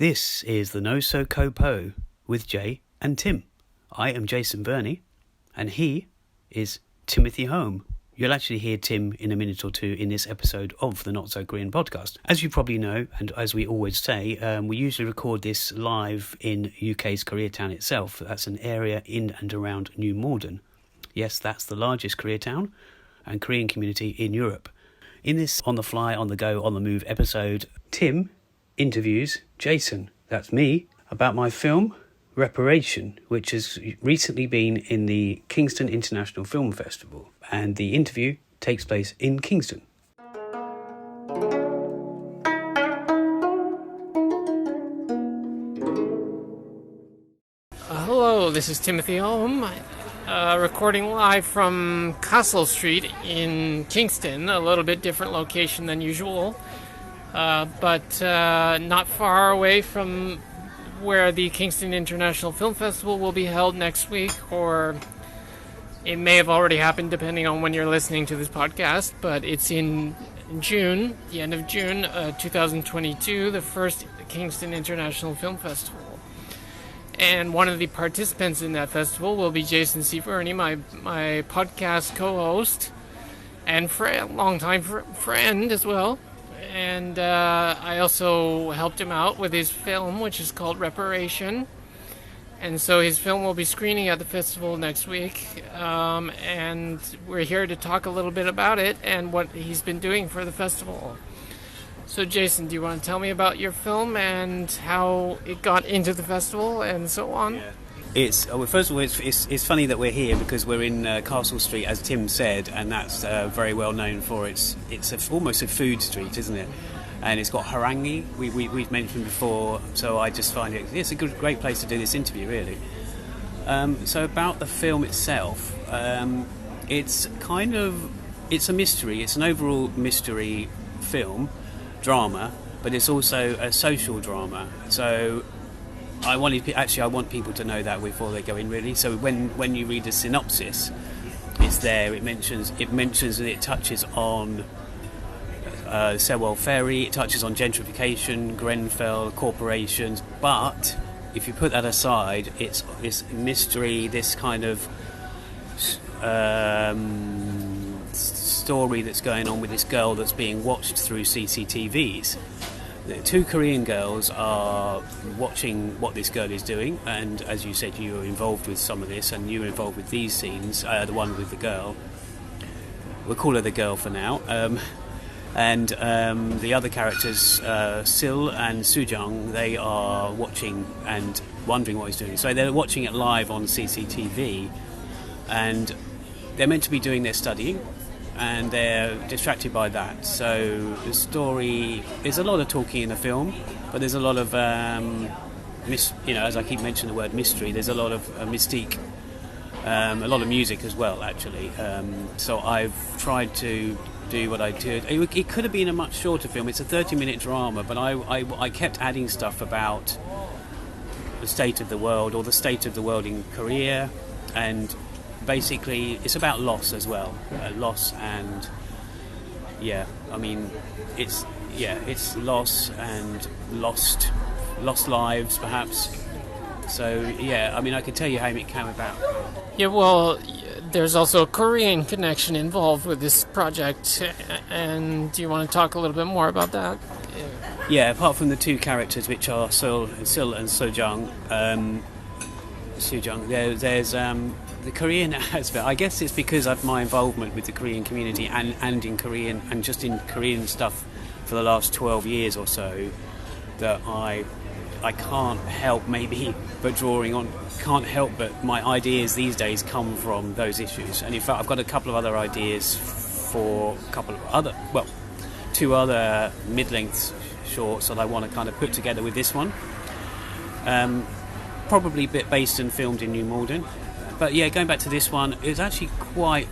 This is the No So Co-Po with Jay and Tim. I am Jason Verney, and he is Timothy Home. You'll actually hear Tim in a minute or two in this episode of the Not So Korean podcast. As you probably know, and as we always say, we usually record this live in UK's Koreatown itself. That's an area in and around New Malden. Yes, that's the largest Koreatown and Korean community in Europe. In this on the fly, on the go, on the move episode, Tim interviews Jason, that's me, about my film Reparation, which has recently been in the Kingston International Film Festival, and the interview takes place in Kingston. Hello, this is Timothy Home, recording live from Castle Street in Kingston, a little bit different location than usual. But not far away from where the Kingston International Film Festival will be held next week, or it may have already happened depending on when you're listening to this podcast, but it's in June, the end of June 2022, the first Kingston International Film Festival. And one of the participants in that festival will be Jason C. Verney, my podcast co-host and longtime friend as well. And I also helped him out with his film, which is called Reparation. And so his film will be screening at the festival next week. And we're here to talk a little bit about it and what he's been doing for the festival. So Jason, do you want to tell me about your film and how it got into the festival and so on? Yeah. First of all, it's funny that we're here because we're in Castle Street, as Tim said, and that's very well known for it's almost a food street, isn't it? And it's got harangue, we've mentioned before, so I just find it's a great place to do this interview, really. So about the film itself, it's a mystery. It's an overall mystery film, drama, but it's also a social drama. So I want people to know that before they go in, really. So when you read the synopsis, it's there. It mentions and it touches on Sewell Ferry. It touches on gentrification, Grenfell, corporations. But if you put that aside, it's this mystery, this kind of story that's going on with this girl that's being watched through CCTVs. The two Korean girls are watching what this girl is doing, and as you said, you were involved with some of this, and you were involved with these scenes, the one with the girl. We'll call her the girl for now. And the other characters, Sil and Sujung, they are watching and wondering what he's doing. So they're watching it live on CCTV, and they're meant to be doing their studying, and they're distracted by that. So the story, there's a lot of talking in the film, but there's a lot of as I keep mentioning the word mystery, there's a lot of mystique, a lot of music as well, actually. So I've tried to do what I did. It could have been a much shorter film. It's a 30-minute drama, but I kept adding stuff about the state of the world, or the state of the world in Korea, and basically it's about loss as well. Loss and it's loss and lost lives perhaps. So I can tell you how it came about. Yeah, well, there's also a Korean connection involved with this project, and do you want to talk a little bit more about that? Yeah, apart from the two characters, which are Sil and Sojung, there's the Korean aspect. I guess it's because of my involvement with the Korean community and in Korean, and just in Korean stuff for the last 12 years or so, that I can't help but my ideas these days come from those issues. And in fact, I've got a couple of other ideas for two other mid-length shorts that I want to kind of put together with this one. Probably a bit based and filmed in New Malden. But yeah, going back to this one, it was actually quite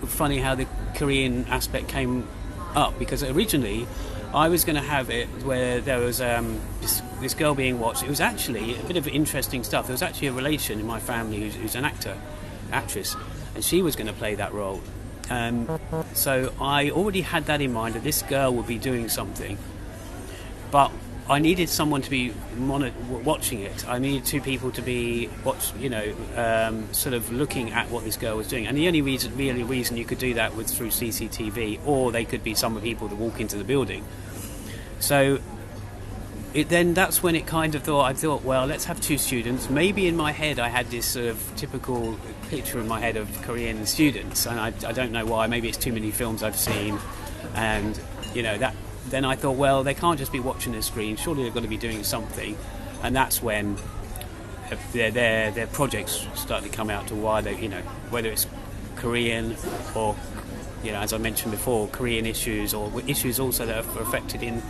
funny how the Korean aspect came up, because originally I was going to have it where there was this girl being watched. It was actually a bit of interesting stuff. There was actually a relation in my family who's an actress, and she was going to play that role. So I already had that in mind, that this girl would be doing something. But I needed someone to be watching it. I needed two people to be sort of looking at what this girl was doing. And the only reason you could do that was through CCTV, or they could be some people that walk into the building. So that's when it kind of I thought, well, let's have two students. Maybe in my head I had this sort of typical picture in my head of Korean students, and I don't know why. Maybe it's too many films I've seen, and that. Then I thought, well, they can't just be watching the screen. Surely they've got to be doing something, and that's when their projects start to come out to why they, whether it's Korean or, as I mentioned before, Korean issues or issues also that are affected in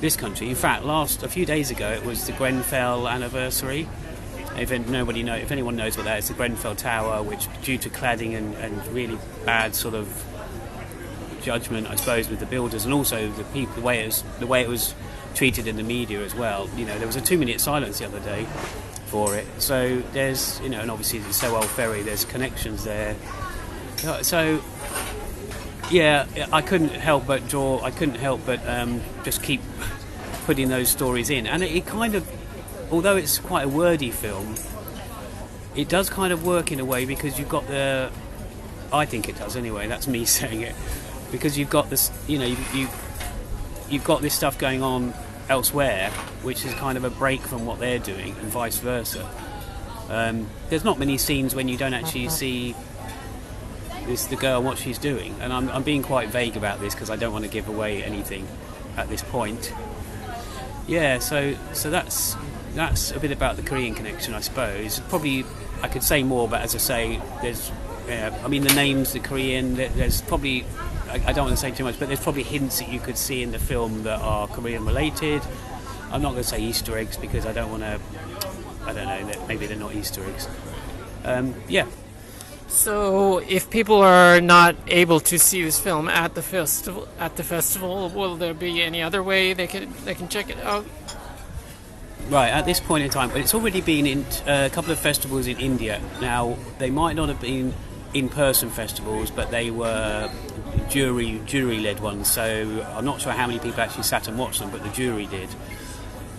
this country. In fact, a few days ago, it was the Grenfell anniversary. If anyone knows what that is, the Grenfell Tower, which due to cladding and really bad sort of judgment, I suppose, with the builders, and also the people, the way it was treated in the media as well. There was a 2-minute silence the other day for it. So there's, and obviously the Sewell Ferry, there's connections there. So yeah, I couldn't help but just keep putting those stories in, and it kind of, although it's quite a wordy film, it does kind of work in a way, because you've got I think it does anyway. That's me saying it. Because you've got this, you've got this stuff going on elsewhere, which is kind of a break from what they're doing, and vice versa. There's not many scenes when you don't actually see the girl, what she's doing, and I'm being quite vague about this because I don't want to give away anything at this point. Yeah, so that's a bit about the Korean connection, I suppose. Probably I could say more, but as I say, there's the names, the Korean, there's probably, I don't want to say too much, but there's probably hints that you could see in the film that are Korean related. I'm not going to say Easter eggs because I don't want to, I don't know, maybe they're not Easter eggs. Yeah. So if people are not able to see this film at the festival, will there be any other way they can check it out? Right, at this point in time, but it's already been in a couple of festivals in India. Now, they might not have been in-person festivals, but they were jury-led ones, so I'm not sure how many people actually sat and watched them, but the jury did.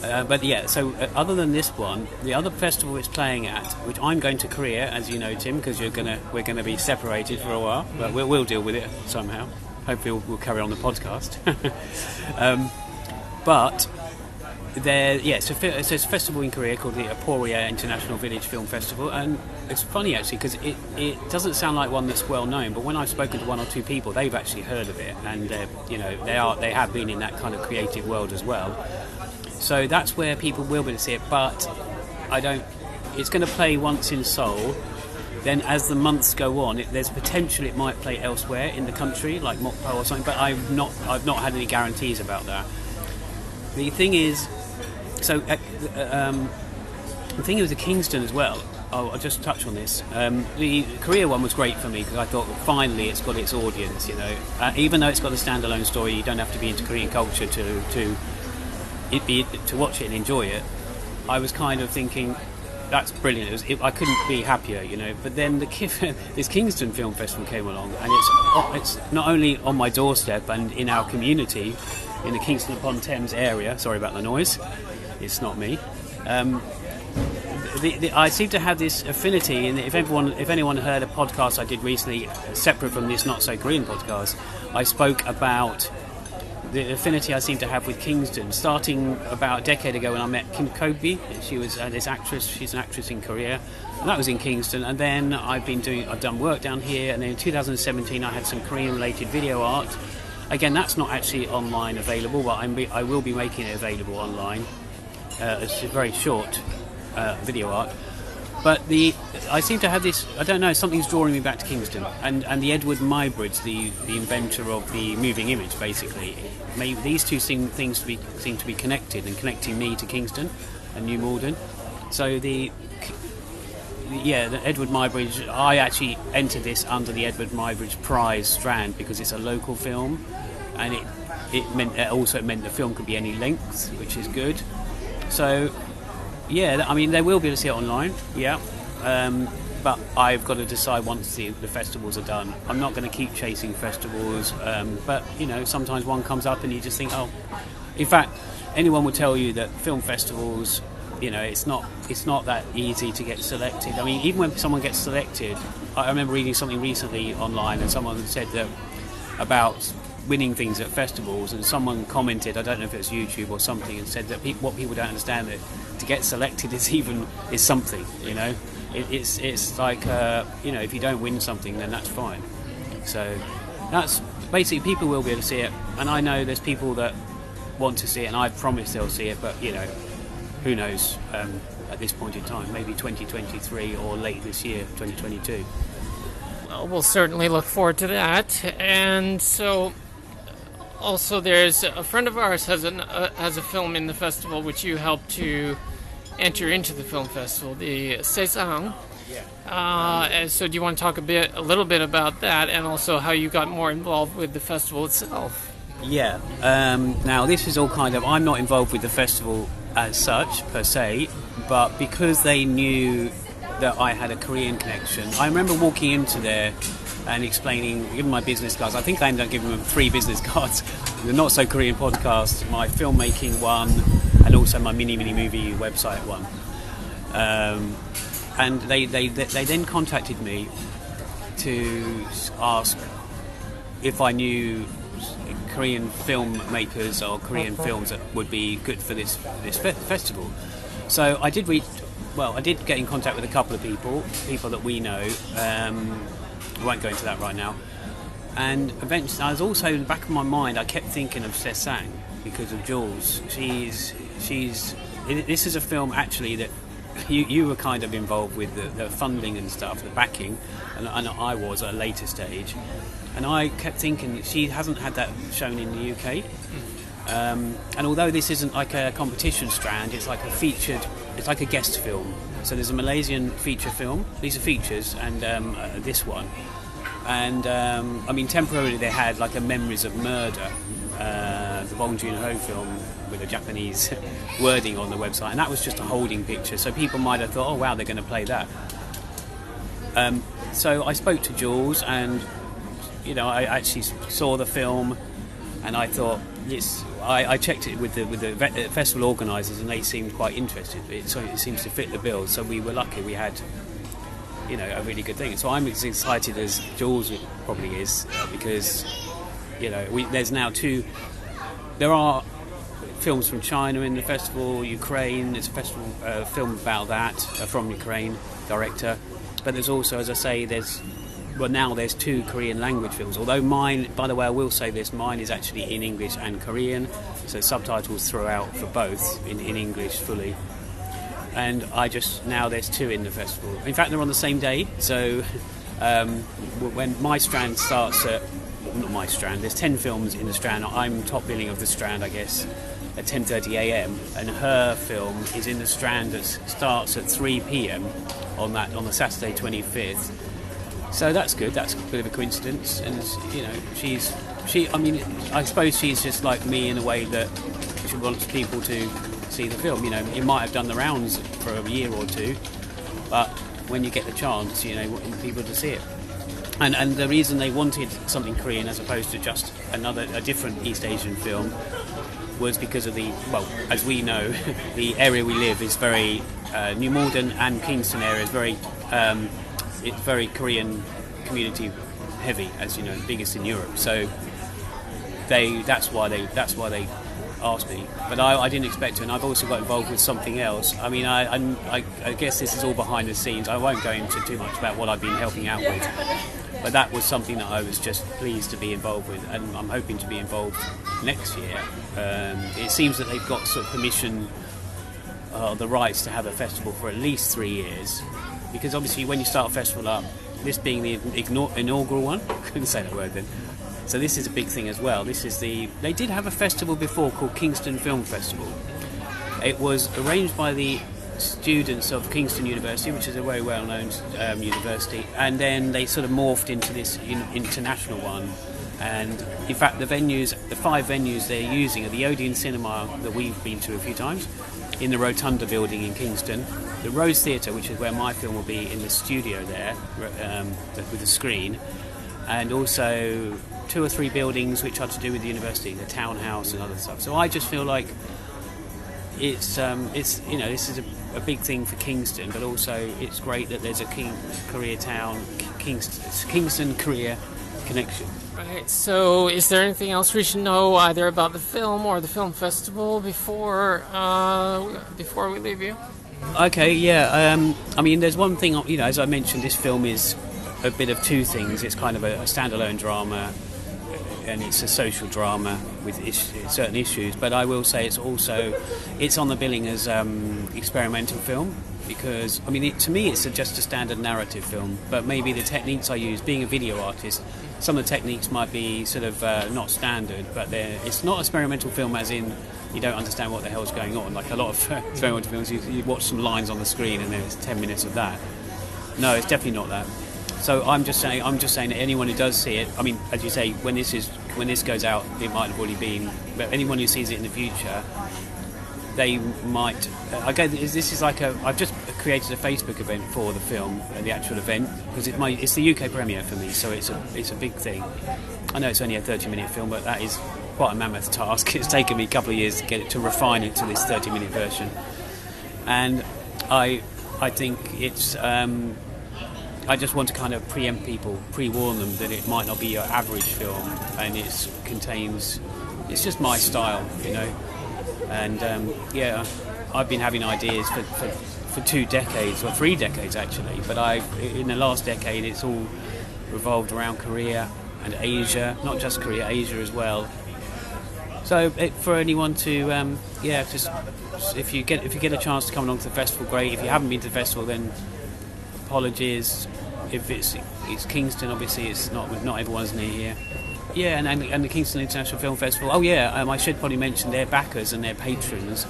But yeah, so other than this one, the other festival it's playing at, which I'm going to Korea, as you know, Tim, because we're going to be separated for a while, but we'll deal with it somehow. Hopefully we'll carry on the podcast. But it's a festival in Korea called the Korea International Film Festival, and it's funny actually because it doesn't sound like one that's well known, but when I've spoken to one or two people, they've actually heard of it, and they have been in that kind of creative world as well. So that's where people will be able to see it, but it's going to play once in Seoul. Then as the months go on, there's potential it might play elsewhere in the country, like Mokpo or something, but I've not had any guarantees about that. The thing is, the thing is with Kingston as well, I'll just touch on this. The Korea one was great for me because I thought, well, finally it's got its audience, even though it's got a standalone story, you don't have to be into Korean culture to watch it and enjoy it. I was kind of thinking, that's brilliant. I couldn't be happier, But then the KIFF, this Kingston Film Festival came along, and it's not only on my doorstep and in our community, in the Kingston upon Thames area. Sorry about the noise. It's not me. I seem to have this affinity, and if anyone heard a podcast I did recently, separate from this Not So Korean podcast, I spoke about the affinity I seem to have with Kingston, starting about a decade ago when I met Kim Kobe. She was this actress. She's an actress in Korea, and that was in Kingston. And then I've done work down here, and then in 2017 I had some Korean-related video art. Again, that's not actually online available, but I will be making it available online. It's a very short video art. But I seem to have this, I don't know, something's drawing me back to Kingston. And the Edward Muybridge, the inventor of the moving image, basically. Maybe these two seem to be connected and connecting me to Kingston and New Malden. So the Edward Muybridge, I actually entered this under the Edward Muybridge Prize Strand because it's a local film, and it also meant the film could be any length, which is good. So yeah, I mean, they will be able to see it online, yeah, but I've got to decide once the festivals are done. I'm not going to keep chasing festivals, but sometimes one comes up and you just think, oh, in fact, anyone will tell you that film festivals, it's not that easy to get selected. I mean, even when someone gets selected, I remember reading something recently online, and someone said that about winning things at festivals, and someone commented, I don't know if it's YouTube or something, and said that what people don't understand, that to get selected is something. It's like if you don't win something, then that's fine. So that's basically, people will be able to see it, and I know there's people that want to see it, and I've promised they'll see it, but who knows at this point in time, maybe 2023 or late this year, 2022. Well, we'll certainly look forward to that. And so also there's a friend of ours has a film in the festival which you helped to enter into the film festival, the SESANG. And so do you want to talk a little bit about that, and also how you got more involved with the festival itself? Yeah. Now this is all I'm not involved with the festival as such per se, but because they knew that I had a Korean connection, I remember walking into there and giving my business cards. I think I ended up giving them 3 business cards: the Not So Korean podcast, my filmmaking one, and also my mini movie website one. And they then contacted me to ask if I knew Korean filmmakers or Korean films that would be good for this festival. So I did get in contact with a couple of people that we know. I won't go into that right now. And eventually, I was also, in the back of my mind, I kept thinking of SESANG because of Jules. This is a film actually that you were kind of involved with the funding and stuff, the backing, and I was at a later stage. And I kept thinking, she hasn't had that shown in the UK. And although this isn't like a competition strand, it's like a guest film. So there's a Malaysian feature film. These are features, and this one. And temporarily they had like a Memories of Murder, the Bong Joon-ho film with a Japanese wording on the website, and that was just a holding picture. So people might have thought, oh wow, they're going to play that. So I spoke to Jules, and I actually saw the film, and I thought, yes, I checked it with the festival organisers, and they seemed quite interested. It seems to fit the bill, so we were lucky. We had, a really good thing. So I'm as excited as Jules probably is, because, there's now there are films from China in the festival, Ukraine. There's a festival film about that from Ukraine director, but there's also, as I say, now there's 2 Korean language films, although mine, by the way, I will say this, mine is actually in English and Korean, so subtitles throughout for both in English fully. And now there's 2 in the festival. In fact, they're on the same day, so when my strand starts not my strand, there's 10 films in the strand. I'm top billing of the strand, I guess, at 10:30 a.m, and her film is in the strand that starts at 3 p.m. on the Saturday 25th. So that's good. That's a bit of a coincidence, and I suppose she's just like me in a way that she wants people to see the film. It might have done the rounds for a year or 2, but when you get the chance, you want people to see it. And the reason they wanted something Korean as opposed to just a different East Asian film was because of as we know, the area we live is very New Malden and Kingston area is very. It's very Korean community heavy, as you know, the biggest in Europe. So that's why they asked me. But I didn't expect to, and I've also got involved with something else. I mean, I guess this is all behind the scenes. I won't go into too much about what I've been helping out with. But that was something that I was just pleased to be involved with, and I'm hoping to be involved next year. It seems that they've got sort of permission, the rights to have a festival for at least 3 years. Because obviously when you start a festival up, this being the inaugural one, I couldn't say that word then, so this is a big thing as well. They did have a festival before called Kingston Film Festival. It was arranged by the students of Kingston University, which is a very well-known university, and then they sort of morphed into this international one. And in fact the 5 venues they're using are the Odeon Cinema that we've been to a few times, in the Rotunda building in Kingston, the Rose Theatre, which is where my film will be, in the studio there with the screen, and also 2 or 3 buildings which are to do with the university, the townhouse and other stuff. So I just feel like it's this is a big thing for Kingston, but also it's great that there's a Koreatown, Kingston Korea connection. Right. So, is there anything else we should know either about the film or the film festival before we leave you? Okay, yeah. I mean, there's one thing. As I mentioned, this film is a bit of two things. It's kind of a standalone drama, and it's a social drama with certain issues. But I will say it's on the billing as experimental film, because I mean, to me, it's just a standard narrative film. But maybe the techniques I use, being a video artist, some of the techniques might be sort of not standard. But it's not experimental film as in you don't understand what the hell's going on. Like a lot of experimental films, you watch some lines on the screen and there's 10 minutes of that. No, it's definitely not that. So I'm just saying that anyone who does see it, I mean, as you say, when this goes out, it might have already been. But anyone who sees it in the future, they might. This is like I've just created a Facebook event for the film, the actual event, because it's the UK premiere for me, so it's a big thing. I know it's only a 30-minute film, but that is quite a mammoth task. It's taken me a couple of years to get it to refine it to this 30-minute version, and I think it's. I just want to kind of preempt people, pre-warn them that it might not be your average film, and it's just my style, and I've been having ideas for 2 decades, or 3 decades actually, but in the last decade it's all revolved around Korea and Asia, not just Korea, Asia as well. So for anyone to just if you get a chance to come along to the festival, great. If you haven't been to the festival, then apologies. If it's Kingston, obviously it's not everyone's near here. Yeah, and the Kingston International Film Festival. Oh yeah, I should probably mention their backers and their patrons.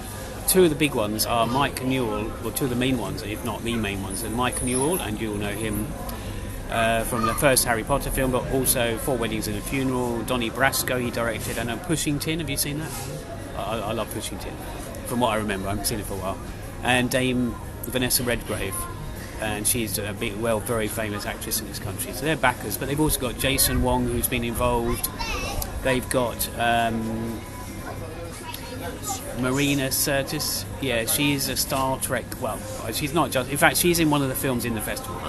2 of the big ones are Mike Newell, or 2 of the main ones, if not the main ones. And Mike Newell, and you'll know him from the first Harry Potter film, but also 4 Weddings and a Funeral. Donnie Brasco, he directed, and Pushing Tin. Have you seen that? I love Pushing Tin. From what I remember, I haven't seen it for a while. And Dame Vanessa Redgrave. And she's a very famous actress in this country. So they're backers, but they've also got Jason Wong, who's been involved. They've got Marina Sirtis. Yeah, she's a Star Trek. Well, she's not just. In fact, she's in one of the films in the festival.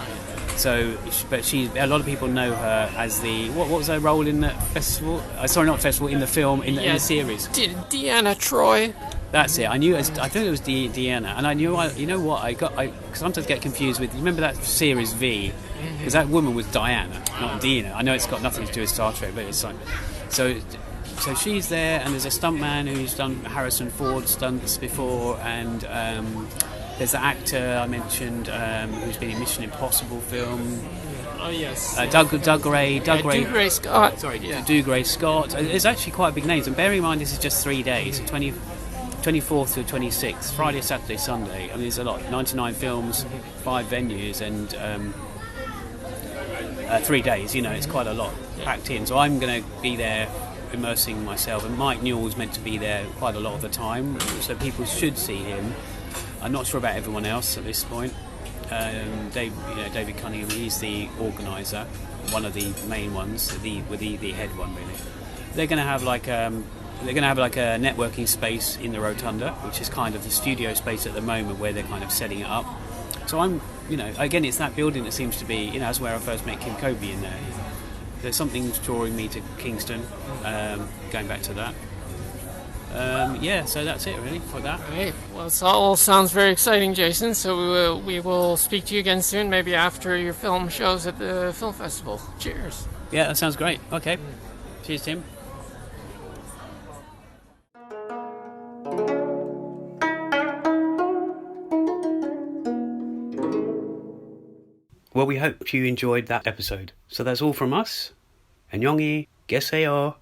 So, but a lot of people know her as the. What was her role in the festival? Sorry, not festival. In the film, in the series. Deanna Troi. That's it. I knew. I thought it was Deanna, and I knew. You know what? I sometimes get confused with. You remember that series V? Because that woman was Diana, not Deanna. I know it's got nothing to do with Star Trek, but it's like. So she's there, and there's a stuntman who's done Harrison Ford stunts before, and there's the actor I mentioned who's been in Mission Impossible film. Oh yes. Doug Gray Scott. Sorry, yeah. Doug Gray Scott. There's actually quite big names, and bearing in mind this is just 3 days, 24th to 26th, Friday, Saturday, Sunday. I mean, there's a lot. 99 films, 5 venues, and 3 days. It's quite a lot packed in. So I'm going to be there, immersing myself. And Mike Newell's meant to be there quite a lot of the time, so people should see him. I'm not sure about everyone else at this point. David Cunningham, he's the organiser, one of the main ones, the head one really. They're going to have like a networking space in the rotunda, which is kind of the studio space at the moment where they're kind of setting it up. So I'm, again, it's that building that seems to be, that's where I first met Kim Kobe in there. There's something drawing me to Kingston, going back to that. So that's it really for that. Great. Well, it all sounds very exciting, Jason. So we will speak to you again soon, maybe after your film shows at the film festival. Cheers. Yeah, that sounds great. Okay. Cheers, Tim. Well, we hope you enjoyed that episode. So that's all from us. 안녕히 계세요.